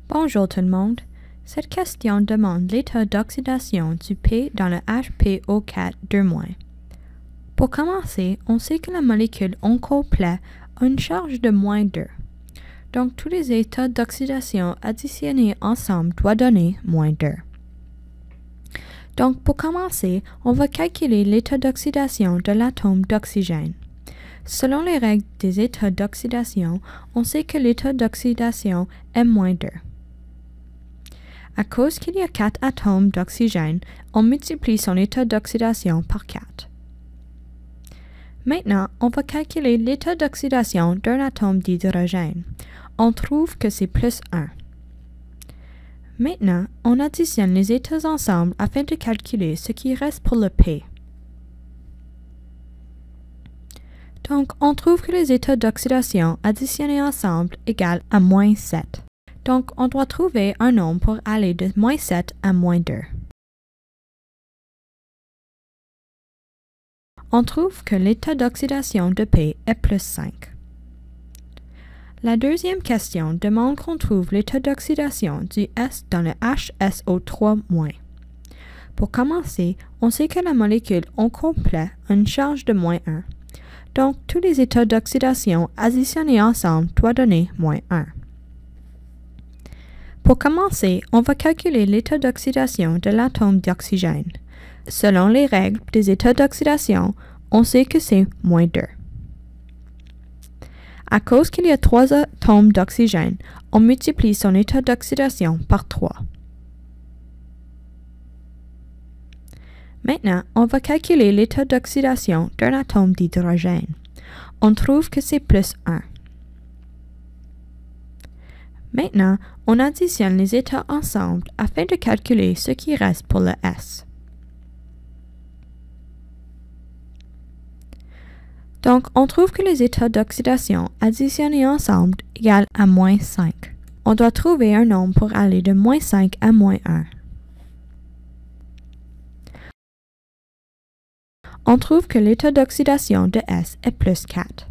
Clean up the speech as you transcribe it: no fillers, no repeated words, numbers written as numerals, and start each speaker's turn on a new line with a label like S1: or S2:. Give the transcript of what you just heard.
S1: Bonjour tout le monde. Cette question demande l'état d'oxydation du P dans le HPO4 2-. Pour commencer, on sait que la molécule en complet a une charge de -2. Donc, tous les états d'oxydation additionnés ensemble doivent donner -2. Donc, pour commencer, on va calculer l'état d'oxydation de l'atome d'oxygène. Selon les règles des états d'oxydation, on sait que l'état d'oxydation est -2. À cause qu'il y a 4 atomes d'oxygène, on multiplie son état d'oxydation par 4. Maintenant, on va calculer l'état d'oxydation d'un atome d'hydrogène. On trouve que c'est +1. Maintenant, on additionne les états ensemble afin de calculer ce qui reste pour le P. Donc, on trouve que les états d'oxydation additionnés ensemble égale à -7. Donc, on doit trouver un nombre pour aller de -7 à -2. On trouve que l'état d'oxydation de P est +5. La deuxième question demande qu'on trouve l'état d'oxydation du S dans le HSO3-. Pour commencer, on sait que la molécule en complet a une charge de -1. Donc, tous les états d'oxydation additionnés ensemble doivent donner -1. Pour commencer, on va calculer l'état d'oxydation de l'atome d'oxygène. Selon les règles des états d'oxydation, on sait que c'est -2. À cause qu'il y a 3 atomes d'oxygène, on multiplie son état d'oxydation par 3. Maintenant, on va calculer l'état d'oxydation d'un atome d'hydrogène. On trouve que c'est +1. Maintenant, on additionne les états ensemble afin de calculer ce qui reste pour le S. Donc, on trouve que les états d'oxydation additionnés ensemble égale à -5. On doit trouver un nombre pour aller de -5 à -1. On trouve que l'état d'oxydation de S est +4.